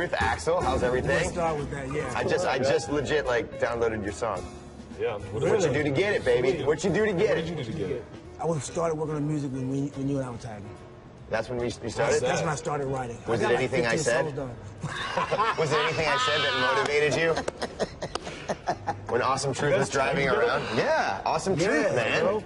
Truth, Axel. How's everything? Let's start with that, yeah. I just legit like downloaded your song. Yeah. What you do to get it, baby? What you do to get it? What did you do to get it? I started working on music when you and I were tagging. That's when you started? That's when I started writing. Was it anything I said? Was it anything I said that motivated you? When Awesome Truth was driving around? Yeah, Awesome Truth, man.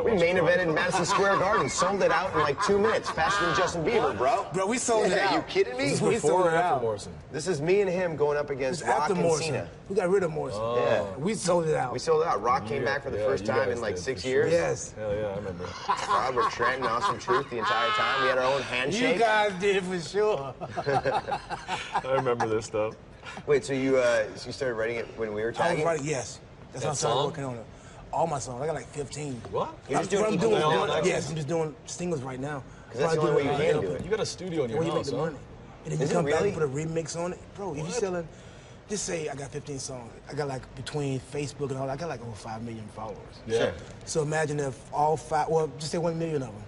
We main evented Madison Square Garden, sold it out in like 2 minutes, faster than Justin Bieber, bro. Bro, we sold it out. Are you kidding me? We sold it out. Morrison. This is me and him going up against Rock and Cena. We got rid of Morrison. Yeah. We sold it out. We sold it out. Rock came back for the first time in like 6 years. Yes. Hell yeah, I remember. Crowd were chanting Awesome Truth the entire time. We had our own handshake. You guys did for sure. I remember this stuff. Wait, so you started writing it when we were I was tagging? writing, yes. That's how I started working on it. All my songs. I got like 15. What? You're just doing Yes, I'm just doing singles right now. Because that's the only way you can do it. You got a studio in your Where you make house, the huh? money. And then you come back and put a remix on it. Bro, if you're selling, just say I got 15 songs. I got like, between Facebook and all, I got like over 5 million followers. Yeah. Sure. So imagine if all 5, well, just say 1 million of them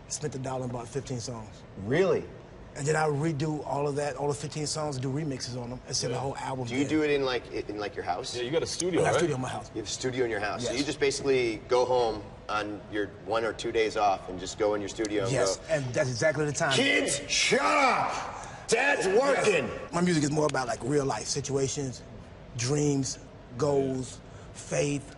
spent $1 and bought 15 songs. Really? And then I redo all of that, all the 15 songs, and do remixes on them, and send the whole album. Do you do it in like your house? Yeah, you got a studio, I got right? a studio in my house. You have a studio in your house. Yes. So you just basically go home on your 1 or 2 days off and just go in your studio and Yes, go, and that's exactly the time. kids, shut up! Dad's working! Yes. My music is more about like real life situations, dreams, goals, faith,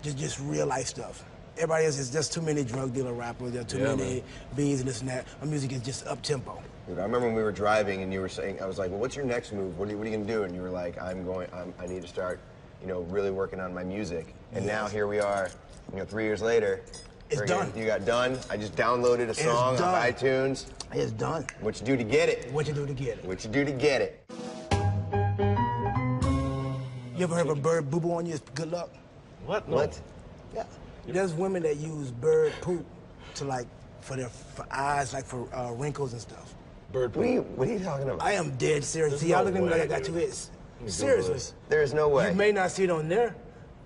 just real life stuff. Everybody else is just too many drug dealer rappers, there are too many beans and this and that. My music is just up tempo. Dude, I remember when we were driving and you were saying, I was like, well, what's your next move? What are you gonna do? And you were like, I need to start, really working on my music. And now here we are, 3 years later. It's done. You got done. I just downloaded a song on iTunes. It's done. What you do to get it? What you do to get it? What you do to get it? You ever heard of a bird boo-boo on you? It's good luck. What? No. What? Yeah. There's women that use bird poop to for eyes, like for wrinkles and stuff. Bird poop. What are you talking about? I am dead serious. See, y'all look at me like I got 2 hits. Seriously. There is no way. You may not see it on there.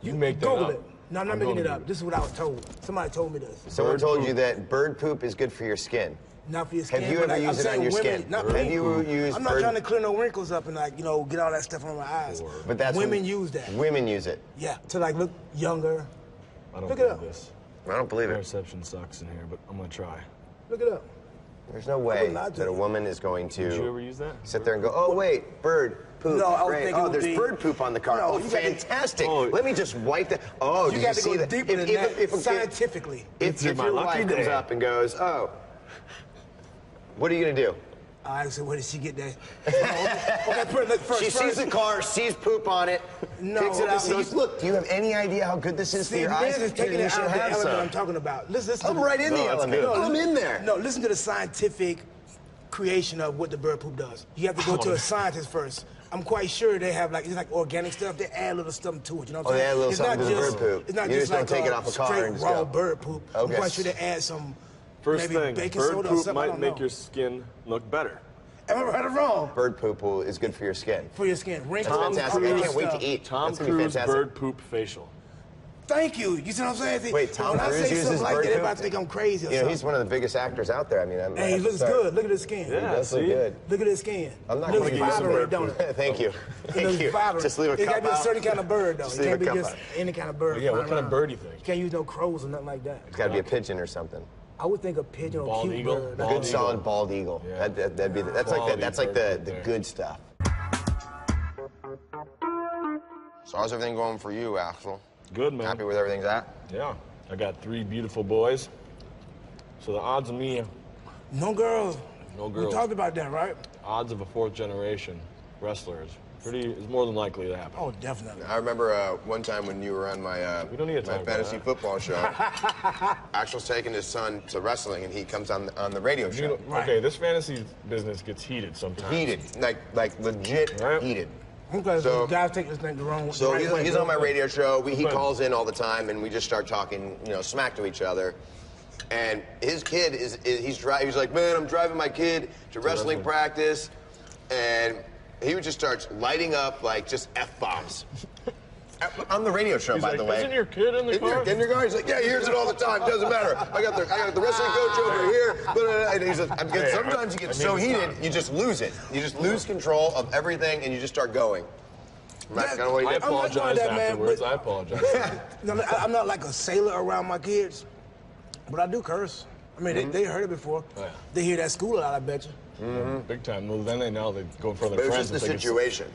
You make that Google up. it. No, I'm not making it up. This is what I was told. Somebody told me this. Someone told you that bird poop is good for your skin. Not for your skin. Have you ever used it on your skin? Not Have me. you used I'm not bird... trying to clear no wrinkles up and get all that stuff on my eyes. But that's women use that. Women use it. Yeah, to look younger. I don't Look it believe up. this. I don't believe My it. reception sucks in here, but I'm gonna try. Look it up. There's no way that a woman is going to Did you ever use that? sit there and go, oh wait, bird poop. No, I was great. thinking it Oh, would there's be- bird poop on the car. No, Oh, you gotta- fantastic. Oh. Let me just wipe that. Oh, You did got you to see go that? deeper than that, scientifically. If my your lucky wife comes day. up and goes, oh, what are you gonna do? I said, where did she get that? Okay, first. She sees the car, sees poop on it, No, picks it up, see, and goes, look, do you have any idea how good this is for See, your man eyes? is taking You it should out of the have element some. I'm talking about. Listen I'm right in the element. I'm in there. No, listen to the scientific creation of what the bird poop does. You have to go to a scientist first. I'm quite sure they have it's like organic stuff. They add a little something to it. You know what I'm Oh, they saying? add a little It's something not to the just, bird poop. It's not You just just like don't take it off a car straight and just raw go. bird poop. Okay. I'm quite sure they add some First maybe thing, baking bird soda or poop something. I might don't make know. your skin look better. Have I ever heard it wrong? Bird poop is good for your skin. For your skin. Wrinkles. That's fantastic. I can't wait to eat. Tom That's gonna be Cruise fantastic. bird poop facial. Thank you. You see what I'm saying? See, Wait, Tom when I Cruise say uses something like bird that, poop? everybody think I'm crazy or You know, something. he's one of the biggest actors out there. I mean, Hey, he looks good. Look at his skin. Yeah. He does look see? good. Look at his skin. I'm not Looks going to use some vibrant, bird don't poop. it? Thank you. It Thank looks you. vibrant. Just leave a It cup got to be a out. certain kind of bird, though. Just It leave can't a be cup just out. any kind of bird. Yeah, what flying kind of around. bird do you think? You can't use no crows or nothing like that. It's got to be a pigeon or something. I would think a pigeon or Bald cute eagle? bird. Bald Good eagle. solid bald eagle. Yeah. That'd be that's like Quality that's like bird the right there. good stuff. So how's everything going for you, Axel? Good, man. Happy with everything's at? Yeah. I got 3 beautiful boys. So the odds of me, No girls. no We girls, talked about that, right? odds of a 4th generation wrestler is more than likely to happen. Oh, definitely. I remember one time when you were on my We don't need to talk about fantasy that. football show. Axel's taking his son to wrestling, and he comes on the radio You show. know, Right. Okay, this fantasy business gets heated sometimes. Heated, like legit Right. heated. Okay, So- so guys take this thing the wrong way. So he's on my radio show. He Good. calls in all the time, and we just start talking, smack to each other. And his kid he's like, man, I'm driving my kid to wrestling practice, and he just starts lighting up like just F-bombs. On the radio show, He's by like, the way. isn't your kid in the car? In your car? He's like, yeah, he hears it all the time. Doesn't matter. I got the wrestling coach over here. And he's like, because sometimes you get so heated, you just lose it. You just lose control of everything, and you just start going. That's kind of what you I did. apologize afterwards. I apologize. No, I'm not like a sailor around my kids, but I do curse. I mean, they heard it before. Oh, yeah. They hear that at school a lot, I bet you. Big time. Well, then they go in front of their But friends. It's just the situation.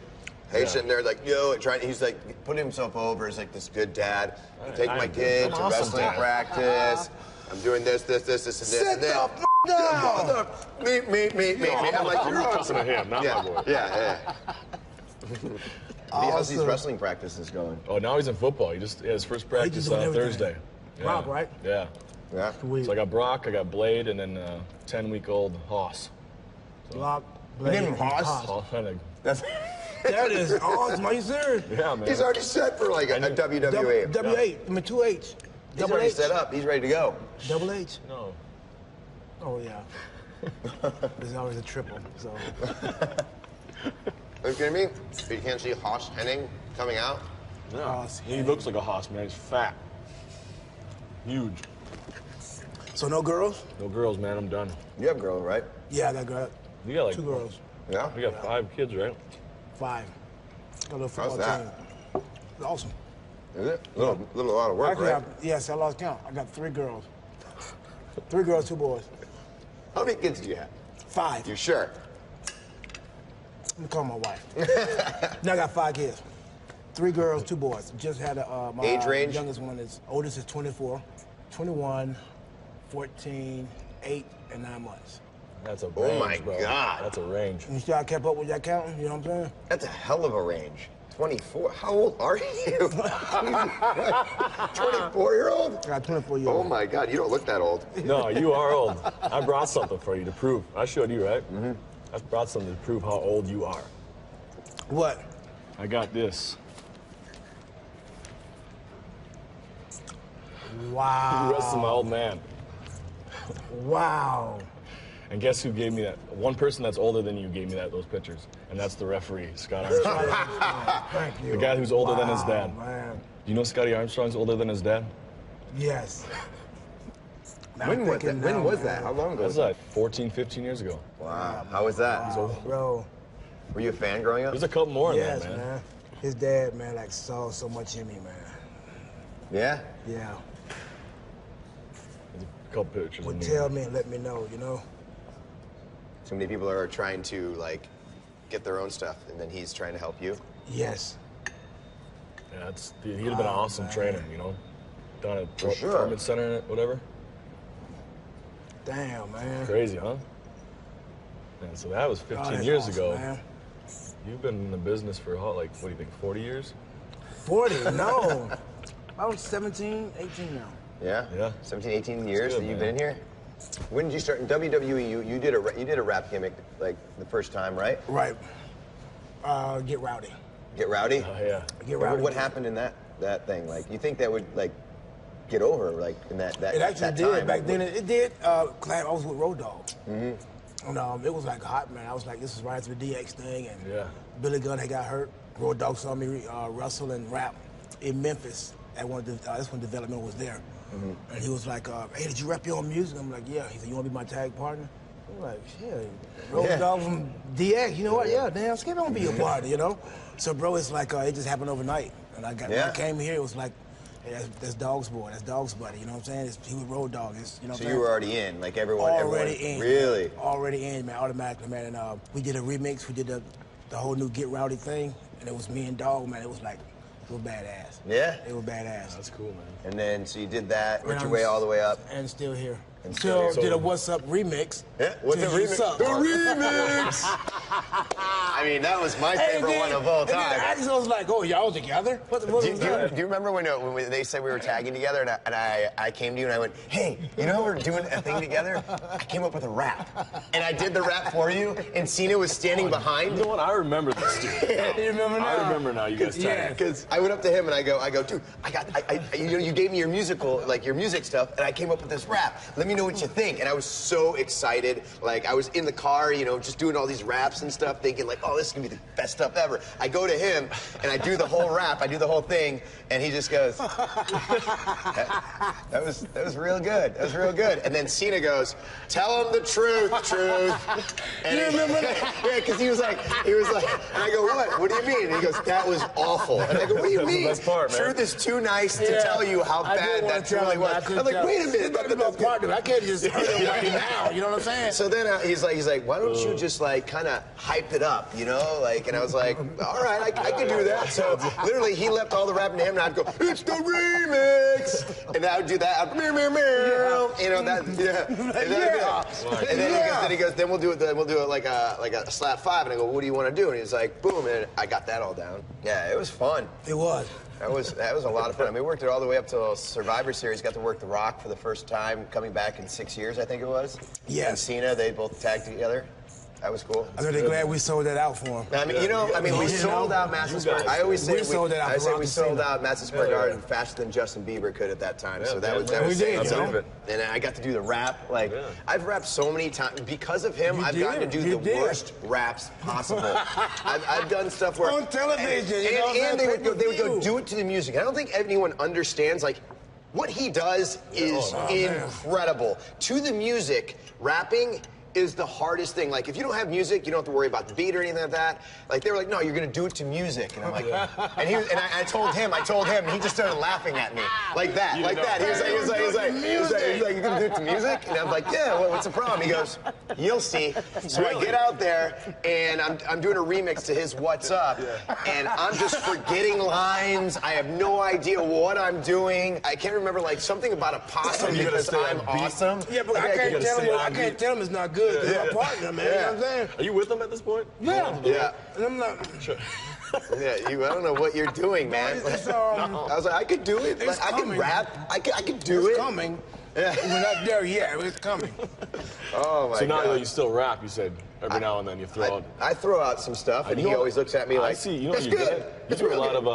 He's sitting there like, yo, he's like putting himself over as like this good dad. I'm taking my kid to wrestling practice. I'm doing this, and this. Sit the f down! Me. I'm like, you're I'm awesome. to him, not my boy. Yeah. How's these wrestling practices going? Oh, now he's in football. He had his first practice on Thursday. Brock, right? Yeah. Yeah. So I got Brock, I got Blade, and then 10-week-old Hoss. Brock, You Blade, name him Hoss? Hoss Hennig. That is awesome. Are you serious? Yeah, man. He's already set for like a WWE. W8, I mean 2H. He's already set up. He's ready to go. Double H? No. Oh, yeah. There's always a triple, so. Are you kidding me? You can't see Hoss Henning coming out? Yeah. He looks like a Hoss, man. He's fat. Huge. So no girls? No girls, man. I'm done. You have girls, right? Yeah, I got girl. You got like 2 girls. Yeah? We got 5 kids, right? 5. Got a little football How's team. It's awesome. Is it? A lot of work, Actually, right? yes, I lost count. I got 3 girls. 3 girls, 2 boys. How many kids do you have? 5. You sure? Let me call my wife. Now I got 5 kids. 3 girls, 2 boys. Just had my Age range? youngest one oldest is 24, 21, 14, 8, and 9 months. That's a range, Oh my bro. God. That's a range. You see how I kept up with that counting? You know what I'm saying? That's a hell of a range. 24. How old are you? 24-year-old? I got 24-year-old. Oh my God, you don't look that old. No, you are old. I brought something for you to prove. I showed you, right? Mm-hmm. I brought something to prove how old you are. What? I got this. Wow. The rest of my old man. Wow. And guess who gave me that? One person that's older than you gave me those pictures. And that's the referee, Scott Armstrong. Thank you. The guy who's older than his dad. Man. Do you know Scotty Armstrong's older than his dad? Yes. When was that? When was that? How long ago? That was like 14, 15 years ago. Wow. How was that? Bro. Were you a fan growing up? There's a couple more in Yes, there, man. His dad, man, like saw so much in me, man. Yeah? Yeah. There's a couple pictures Would of me. tell me and let me know, you know? So many people are trying to, like, get their own stuff, and then he's trying to help you? Yes. Yeah, he'd have been an awesome trainer, you know? Down at For sure. Performance Center, whatever. Damn, man. Crazy, huh? And so that was 15 that's years awesome, ago. Man. You've been in the business for, like, what do you think, 40 years? 40? No. I was 17, 18 now. Yeah? Yeah. 17, 18 years good, that you've man. been here? When did you start in WWE? You did a rap gimmick like the first time, right? Right. Get rowdy. Get rowdy? Oh, yeah. Get rowdy. What happened in that thing? Like, you think that would like get over like in that It actually that did. time? Back then, it did. I was with Road Dogg. Mm-hmm. And it was like hot, man. I was like, this is right after the DX thing, and Yeah. Billy Gunn had got hurt. Road Dogg saw me wrestle and rap in Memphis. At one of the, that's when development was there. Mm-hmm. And he was like, hey, did you rap your own music? I'm like, yeah. He said, you want to be my tag partner? I'm like, shit, Road Dogg from DX, you know what? Yeah, damn, Skip don't be a partner, you know? So, bro, it's like, it just happened overnight. And when I came here, it was like, hey, that's Dog's boy, that's Dog's buddy, you know what I'm saying? He was Road Dogg, you know what I'm So saying? you were already in, like everyone. In. Really? Already in, man, automatically, man. And we did a remix, we did the whole new Get Rowdy thing, and it was me and Dogg, man. It was badass. Yeah? It was badass. That's cool, man. And then, so you did that, worked And your I'm way all the way up. And still here. And still Until here. did a What's Up remix. Yeah, what's to the You remix? Suck. The remix! I mean, that was my favorite one of all And then time. Axel was like, oh, y'all together? What was that? Do you remember when they said we were tagging together and I came to you and I went, hey, you know we're doing a thing together? I came up with a rap. And I did the rap for you and Cena was standing behind. You know what? I remember this, dude. You remember now? I remember now. You guys tagged. Because I went up to him and I go, dude, you gave me your music stuff, and I came up with this rap. Let me know what you think. And I was so excited. Like, I was in the car, just doing all these raps, and stuff, thinking like, oh, this is gonna be the best stuff ever. I go to him and I do the whole rap, I do the whole thing, and he just goes, that was real good. That was real good. And then Cena goes, tell him the truth. And You remember that? Yeah, because he was like, and I go, what? What do you mean? And he goes, that was awful. And I go, what do you mean? That's the best part, man. Truth is too nice to tell you how bad that truly was. I'm like, wait a minute. That's my partner. I can't just hurt him right now. You know what I'm saying? So then he's like, why don't you just like kind of hype it up, you know? Like, and I was like, all right, I can do that. So literally, he left all the rapping to him, and I'd go, it's the remix, and I would do that. I'd, meow, meow, meow. You know that, yeah. And then he goes, then we'll do it like a slap 5, and I go, what do you want to do? And he's like, boom, and I got that all down. Yeah, it was fun. It was. That was a lot of fun. I mean, we worked it all the way up to Survivor Series. Got to work The Rock for the first time, coming back in 6 years, I think it was. Yes. And Cena, they both tagged together. That was cool. I'm really glad we sold that out for him. I mean, we sold out Madison Square. I always say we sold out Madison Square Garden faster than Justin Bieber could at that time. So that was saying something. And I got to do the rap. Like, I've rapped so many times because of him. I've gotten to do the worst raps possible. I've done stuff where on television, and they would go do it to the music. I don't think anyone understands like. What he does is incredible. To the music, rapping is the hardest thing. Like, if you don't have music, you don't have to worry about the beat or anything like that. Like, they were like, no, you're gonna do it to music. And I'm like, and I told him, and he just started laughing at me. Like that. He was like, you're gonna do it to music? And I'm like, yeah, well, what's the problem? He goes, you'll see. So I get out there, and I'm doing a remix to his What's Up, and I'm just forgetting lines. I have no idea what I'm doing. I can't remember, like, something about a possum because I'm awesome. Yeah, but I can't tell him it's not good. It's my partner, man. You know what I'm saying? Are you with him at this point? Yeah. And I'm like, Yeah, I don't know what you're doing, man. I was like, I could do it. Like, I can rap. I could do it. It's coming. Yeah. We're not there yet. It's coming. Oh, my God. So now that you still rap, you said every now and then you throw out. I throw out some stuff, and he always looks at me like, I see. You know what you're good at? You do a lot of,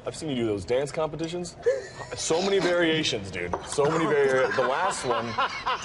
I've seen you do those dance competitions. So many variations, dude. So many variations. The last one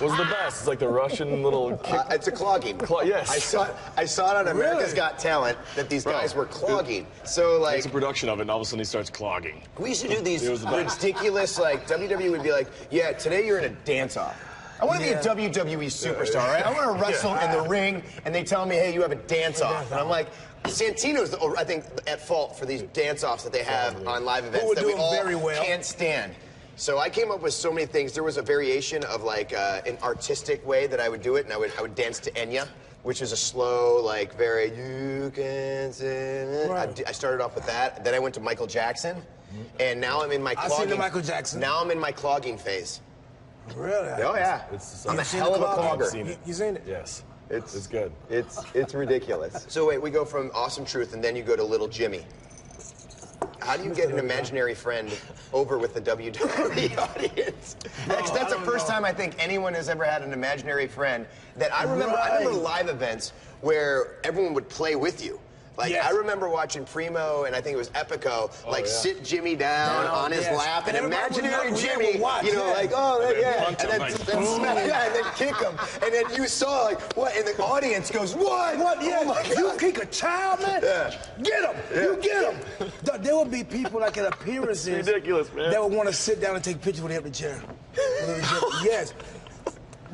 was the best. It's like the Russian little kick. It's a clogging. Yes. I saw it on America's Got Talent that these guys were clogging. So, like. It's a production of it, and all of a sudden he starts clogging. We used to do these ridiculous, like, WWE would be like, yeah, today you're in a dance-off. I want to be a WWE superstar, right? I want to wrestle in the ring, and they tell me, hey, you have a dance-off. And I'm like, Santino's, I think, at fault for these dance-offs that they have on live events that we all can't stand. So I came up with so many things. There was a variation of, like, an artistic way that I would do it, and I would dance to Enya, which is a slow, like, very, you can say. Right. I started off with that. Then I went to Michael Jackson, and now I'm in my clogging. I've seen the Michael Jackson. Now I'm in my clogging phase. Really? Oh, yeah. I'm a hell of a clogger. You seen it? Yes. It's good. It's ridiculous. So wait, we go from Awesome Truth, and then you go to Little Jimmy. How do you get an imaginary friend over with the WWE audience? That's the first time I think anyone has ever had an imaginary friend that I remember. I remember live events where everyone would play with you. Like, I remember watching Primo, and I think it was Epico, sit Jimmy down on his lap, and imaginary Jimmy, you know, like, and then kick him. And then you saw, like, what? And the audience goes, what? Yeah. Oh, my God. You kick a child, man? Yeah. Get him. Yeah. You get him. There would be people, like, at appearances. It's ridiculous, man. That would want to sit down and take pictures with him in the chair. Yes.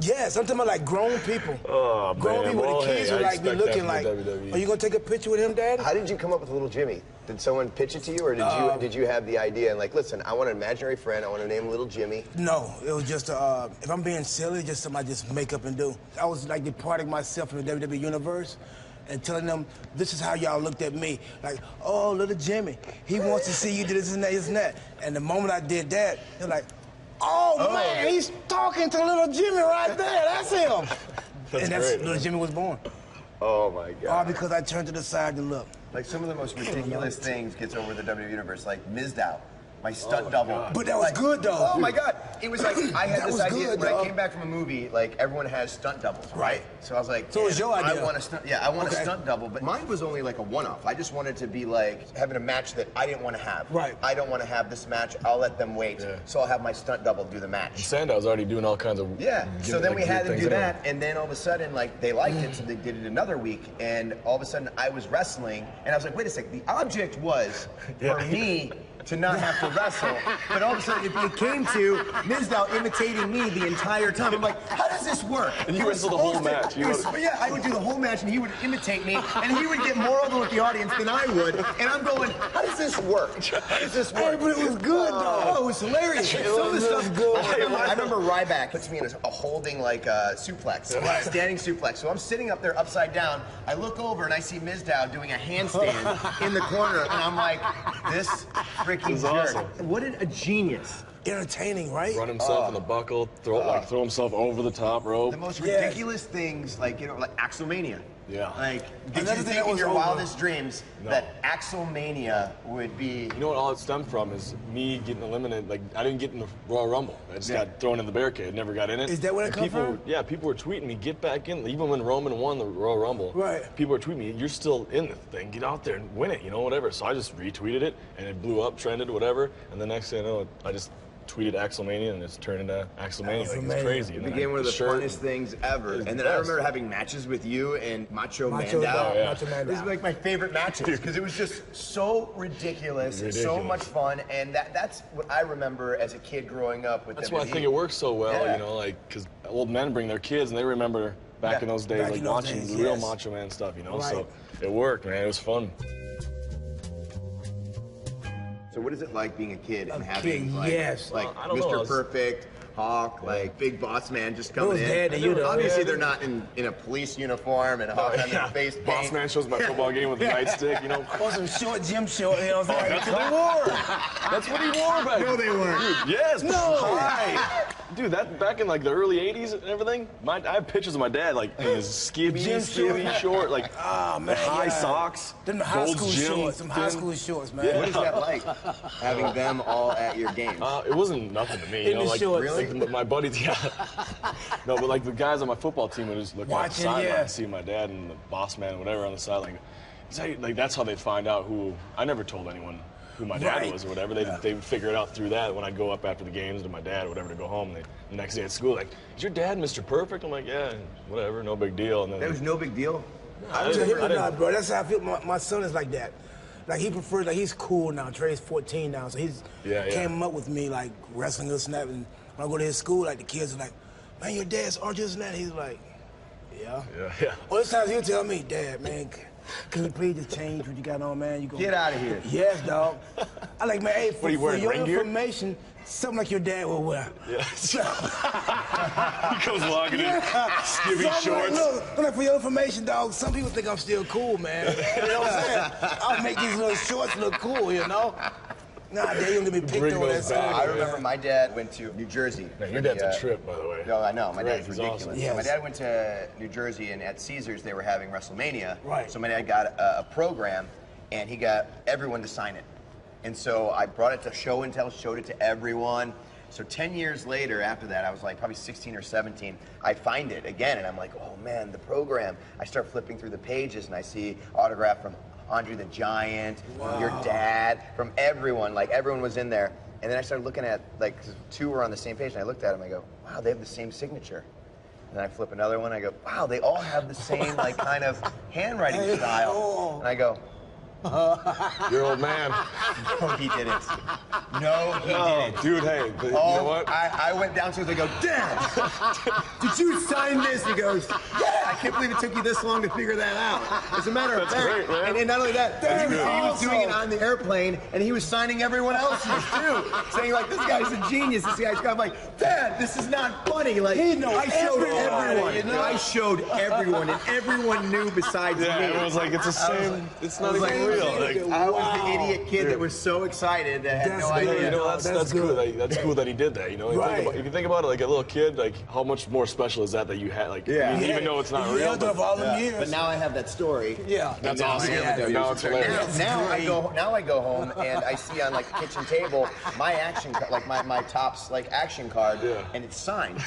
Yes, I'm talking about like grown people. Oh, grown man. people, the kids would like be looking like, are you gonna take a picture with him, Dad? How did you come up with Little Jimmy? Did someone pitch it to you, or did you have the idea and like, listen, I want an imaginary friend, I want to name Little Jimmy? No, it was just if I'm being silly, just something I just make up and do. I was like departing myself from the WWE universe and telling them, this is how y'all looked at me. Like, oh, Little Jimmy, he wants to see you do this and that, this and that. And the moment I did that, they're like, oh, man, he's talking to Little Jimmy right there. That's him. And that's great, Little Jimmy was born. Oh, my God. All because I turned to the side to look. Like, some of the most ridiculous things gets over the WWE universe, like Mizdow. my stunt double. But that was good though. Oh my God! It was like I had this idea good, when I dog. came back from a movie. Like everyone has stunt doubles, right? So I was like, So it was your idea. I want a stunt. Yeah, I want a stunt double, but mine was only like a one-off. I just wanted to be like having a match that I didn't want to have. Right. I don't want to have this match. I'll let them wait. Yeah. So I'll have my stunt double do the match. Sandow's already doing all kinds of So then we had to things do anyway. that, and then all of a sudden, like they liked it, so they did it another week, and all of a sudden I was wrestling, and I was like, wait a second. The object was for me to not have to wrestle, but all of a sudden it came to Mizdow imitating me the entire time. I'm like, how does this work? And you went through the whole match. Yeah, I would do the whole match, and he would imitate me, and he would get more over with the audience than I would, and I'm going, how does this work? How does this work? Hey, but it was good though. Oh, it was hilarious. Some of the stuff good. I remember Ryback puts me in a holding like suplex, standing suplex. So I'm sitting up there upside down. I look over and I see Mizdow doing a handstand in the corner, and I'm like, this freaking jerk. Awesome. What a genius. Entertaining, right? Run himself in the buckle, throw himself over the top rope. The most ridiculous things, like like Axelmania. Yeah. Like, did Another you thing think that in was your over. wildest dreams No. that Axelmania would be? You know what all it stemmed from is me getting eliminated. Like, I didn't get in the Royal Rumble. I just got thrown in the barricade, never got in it. Is that where it And come people, from? Yeah, people were tweeting me, get back in. Even when Roman won the Royal Rumble, Right. people were tweeting me, you're still in the thing. Get out there and win it, whatever. So I just retweeted it, and it blew up, trended, whatever. And the next thing I know, I just tweeted Axelmania, and it's turned into Axelmania. Like, it's crazy. It And then became one of the shirt- funnest things ever. It was And the then I best. remember having matches with you and Macho Macho Mandow. Mandow, Macho Mandow. This is like my favorite matches because it was just so ridiculous, and so much fun, and that's what I remember as a kid growing up with That's WWE. why I think it works so well, Yeah. because old men bring their kids and they remember back in those days, Back like in those watching days, the real yes. Macho Man stuff, Right. So it worked, man. It was fun. So what is it like being a kid and having like, yes. like I don't know, I Mr. was- Perfect, Hawk, like Big Boss Man just coming was in? dad to you, though. Obviously Yeah. they're not in a police uniform and Hawk on their face paint. Boss Man shows my football game with the nightstick, Or some short gym short, you know what I'm saying? That's what they wore. That's what he wore back. No, they weren't. Dude, yes. No. Hi. Dude, that back in like the early '80s and everything. I have pictures of my dad like in his skivvy short, like Oh, man, high yeah. socks, Them high Gold's school Gym shorts, some high thin. school shorts, man. What is that like, having them all at your games? It wasn't nothing to me, In the like, shorts. like my buddies, yeah. No, but like the guys on my football team would just look at the Watching, sideline yeah. and see my dad and the boss man, whatever, on the sideline. Like that's how they'd find out who. I never told anyone who my dad Right. was or whatever. They would figure it out through that when I'd go up after the games to my dad or whatever to go home. And the next day at school, like, is your dad Mr. Perfect? I'm like, yeah, whatever, no big deal. And then That was no big deal. I To him didn't- or not, bro. That's how I feel. My son is like that. Like he prefers, like he's cool now. Trey's 14 now, so he's came up with me like wrestling or snap. And when I go to his school, like the kids are like, "Man, your dad's aren't just that." He's like, "Yeah." Yeah. Or sometimes he'll tell me, "Dad, man, can you please just change what you got on, man? You go Get out of here. Yes, dog. I like, man, hey, are you for wearing, your ring gear? information, something like your dad will wear. Yeah. He comes walking in, skivvy So I'm shorts. Like, look, I'm like, for your information, dog, some people think I'm still cool, man. You know what I'm saying? I'll make these little shorts look cool, you know? Nah, they don't get me picked Bring on those that back. side. I remember my dad went to New Jersey. Man, your for dad's the, a trip, by the way. No, I know. My Great, dad's he's ridiculous. awesome. Yes. My dad went to New Jersey, and at Caesars they were having WrestleMania. Right. So my dad got a program, and he got everyone to sign it. And so I brought it to show and tell, showed it to everyone. So 10 years later, after that, I was like probably 16 or 17, I find it again, and I'm like, oh man, the program. I start flipping through the pages, and I see autograph from Andre the Giant, from your dad, from everyone. Like, everyone was in there. And then I started looking at, like, 'cause two were on the same page, and I looked at them, I go, wow, they have the same signature. And then I flip another one, I go, wow, they all have the same, like, kind of handwriting style. And I go, Your old man. no, he didn't. No, he didn't. Dude, hey, you Oh, know what? I went downstairs, I go, Dad, did you sign this? He goes, yeah, I can't believe it took you this long to figure that out. As a matter of That's fact, great, man. and not only that, he was doing it on the airplane, and he was signing everyone else's too, saying like, this guy's a genius, this guy's I'm like, Dad, this is not funny. Like, He knows I showed everybody, everyone, you know? I showed everyone, and everyone knew besides Yeah, me. everyone's like, it's the same. It's not I was even like, real. Like, I was the idiot kid that was so excited that had That's no good. idea. you know, that's That's cool. good. Like, that's cool that he did that. You know, Right. if you think about it, like a little kid, like how much more special is that you had? Like, Yeah. even though it's not Yeah, for all them years. But now I have that story. Yeah. That's now awesome. I am a WWE Now it's superstar. hilarious. Now I go home and I see on like the kitchen table my action like my Topps like action card, and it's signed.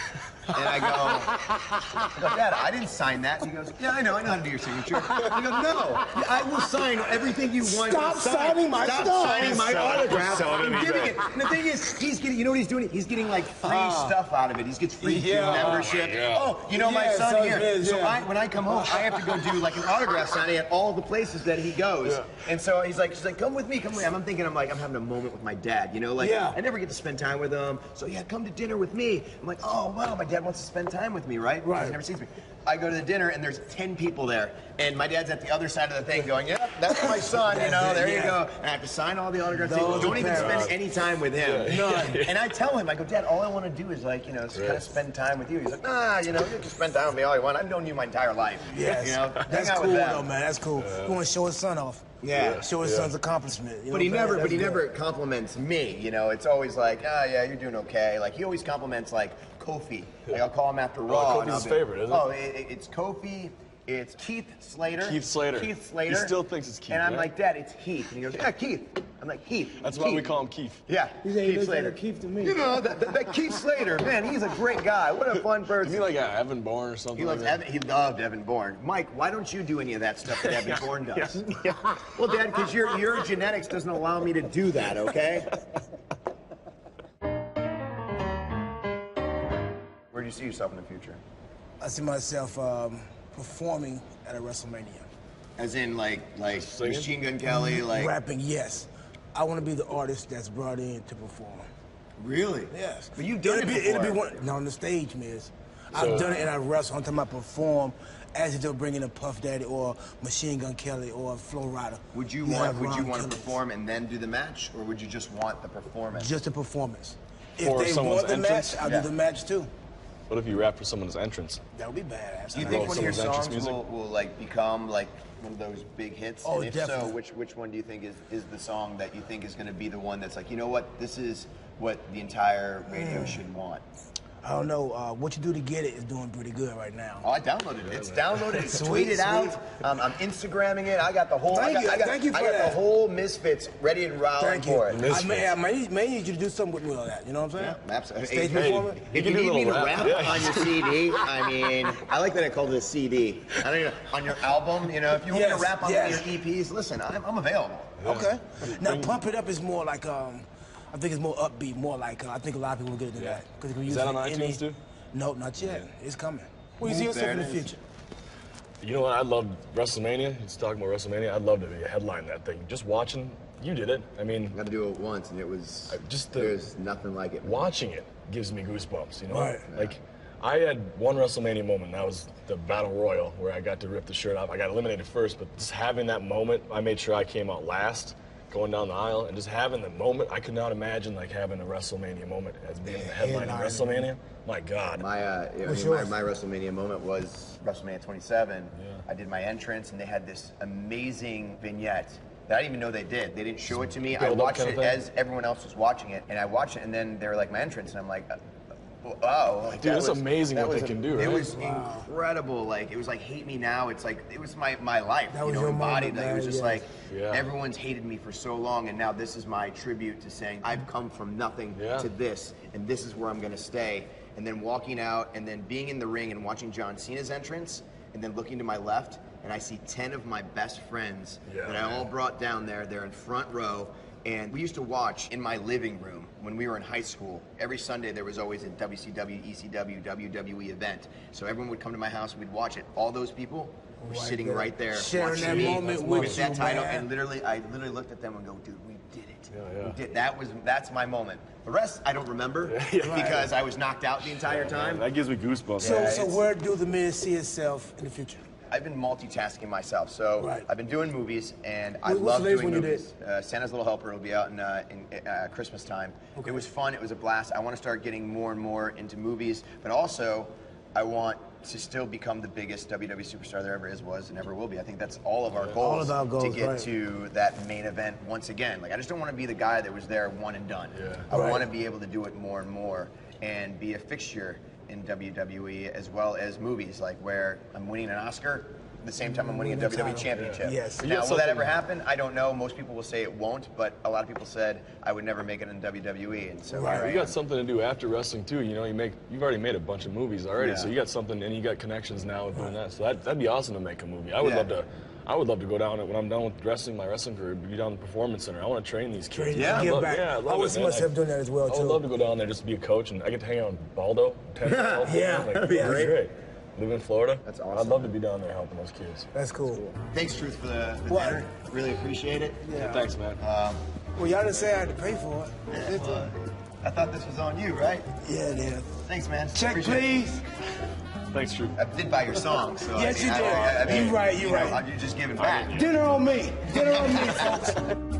And I go, Dad, I didn't sign that. And he goes, yeah, I know how to do your signature. I go, no, I will sign everything you want. Stop signing my stuff. Stop signing my autograph. Selling And it giving it. And the thing is, he's getting, you know what he's doing? He's getting like free stuff out of it. He gets free gym membership. Yeah. Oh, you know my Yeah, son so here. it is, So yeah. when I come home, I have to go do like an autograph signing at all the places that he goes. And so she's like, come with me, come with me. I'm thinking, I'm having a moment with my dad, you know? Like, I never get to spend time with him. So yeah, come to dinner with me. I'm like, oh, wow, my dad wants to spend time with me, right? Right. He never sees me. I go to the dinner and there's 10 people there, and my dad's at the other side of the thing going, yep, that's my son, you know, there you go. And I have to sign all the autographs. Don't even spend any time with him. None. And I tell him, I go, Dad, all I want to do is like, you know, kind of spend time with you. He's like, nah, you know, you can spend time with me all you want. I've known you my entire life. Yes. You know, That's hang out cool, with them. though, man. That's cool. You want to show his son off. Yeah. Show his son's accomplishment. You know But he what I'm saying? never, That's good. compliments me. You know, it's always like, oh yeah, you're doing okay. Like he always compliments like Kofi. Like I'll call him after Raw. Kofi's his favorite, isn't it? Oh, it's Kofi. It's Keith Slater. Keith Slater. Keith Slater. He still thinks it's Keith. And I'm right? like, Dad, it's Heath. And he goes, yeah, Keith. I'm like, Heath. That's Keith. why we call him Keith. Yeah, He said he Keith looks like Slater. a Keith to me. You know, that Keith Slater, man, he's a great guy. What a fun You person. mean like Evan Bourne or something? He loves like that? Evan. He loved Evan Bourne. Mike, why don't you do any of that stuff that Evan Bourne does? Well, Dad, because your genetics doesn't allow me to do that. Okay. Where do you see yourself in the future? I see myself performing at a WrestleMania. As in, like Singing? Machine Gun Kelly, like Rapping, yes. I want to be the artist that's brought in to perform. really? Yes. But you've done It'll be before. one. No, on the stage, miss. I've done it and I wrestle. I'm talking about perform as if they're bringing a Puff Daddy or Machine Gun Kelly or Flo Rida. Would you have want Ron to Killers. perform and then do the match, or would you just want the performance? Just a performance. For If they someone's want the entrance? match, I'll Yeah. do the match too. What if you rap for someone's entrance? That would be badass. Do you I think know. one of your someone's entrance songs music? will like become like one of those big hits? Oh, and if definitely. so, which one do you think is the song that you think is going to be the one that's like, you know what, this is what the entire radio should want? I don't know. What You Do to Get It is doing pretty good right now. Oh, I downloaded it. It's downloaded. It's Sweet, tweeted out. I'm Instagramming it. I got the whole. Thank I got, you. I got, Thank you I for got that. the whole Misfits ready and rolling Thank you. for it. I may need you to do something with me on that. You know what I'm saying? Yeah, absolutely. Stage Hey, performance. If You you can do need a me to little rap rap. Yeah. on your CD, I mean, I like that I called it a CD. I don't even, on your album, you know, if you want me to Yes, rap on yes. one of your EPs, listen, I'm available. Okay. Now, Pump It Up is more like, I think it's more upbeat, more like, I think a lot of people will get it than that. 'Cause if we Is use that on it in iTunes too? No, not yet. It's coming. Where you see yourself There in it the is. future? You know what? I love WrestleMania. He's talking about WrestleMania. I'd love to be a headline that thing. Just watching, you did it. I mean, Got to do it once, and it was just the- there's nothing like it. watching it gives me goosebumps. You know, Right. like I had one WrestleMania moment. That was the Battle Royal where I got to rip the shirt off. I got eliminated first, but just having that moment, I made sure I came out last, going down the aisle, and just having the moment. I could not imagine like having a WrestleMania moment as being the headline of WrestleMania. My God. My, What's my yours? WrestleMania moment was WrestleMania 27. I did my entrance, and they had this amazing vignette that I didn't even know they did. They didn't show it to me. I build-up watched kind it of thing? as everyone else was watching it, and I watched it, and then they were like, my entrance, and I'm like, wow. Like, Dude, that it's was- amazing that what they was can do, It right? was incredible. Like, it was like Hate Me Now. It's like, it was my life, That you was know, your embodied. moment, Like, it was man, just yes. like, Yeah. everyone's hated me for so long, and now this is my tribute to saying, I've come from nothing Yeah. to this, and this is where I'm going to stay. And then walking out and then being in the ring and watching John Cena's entrance, and then looking to my left, and I see 10 of my best friends that I all brought down there. They're in front row. And we used to watch in my living room when we were in high school. Every Sunday there was always a WCW, ECW, WWE event. So everyone would come to my house, we'd watch it. All those people were Right sitting there. right there Sharing watching that me moment with that you, title. man. And I literally looked at them and go, dude, we did it. Yeah. We did. That's my moment. The rest I don't remember because I was knocked out the entire time. That gives me goosebumps. So where do the Miz see itself in the future? I've been multitasking myself. So Right. I've been doing movies, and I What's love the latest doing one you movies. Santa's Little Helper will be out in Christmas time. It was fun. It was a blast. I want to start getting more and more into movies, but also I want to still become the biggest WWE superstar there ever is, was, and ever will be. I think that's all of our goals, of our goals, to get right. to that main event once again. Like, I just don't want to be the guy that was there one and done. Yeah. I Right. want to be able to do it more and more and be a fixture in WWE, as well as movies, like where I'm winning an Oscar the same time I'm winning a Winning the WWE title. championship. Yes. Now, will that ever happen? I don't know. Most people will say it won't, but a lot of people said I would never make it in WWE, and so Right. here I You got am. something to do after wrestling too. You know, you've already made a bunch of movies already, Yeah. so you got something, and you got connections now with doing that. So that'd be awesome to make a movie. I would Yeah. love to. I would love to go down when I'm done with my wrestling career, be down in the performance center. I want to train these kids. Train, Yeah. give love, back. yeah, I love I would it, see man. myself doing that as well I too. would love to go down there just to be a coach, and I get to hang out with Baldo. Yeah. Like, Yeah. great. Live in Florida. That's I'd awesome. love to be down there helping those kids. That's cool. Thanks, Truth, for the What? dinner. Really appreciate it. Yeah. Thanks, man. Well, y'all didn't say I had to pay for it. I thought this was on you, right? Yeah, it is. Thanks, man. Check, Appreciate it. please. Thanks, Drew. I did buy your song, so Yes, I mean, you did. I mean, You right, you you know, right. you're just giving back. Dinner on me. Dinner on me, folks.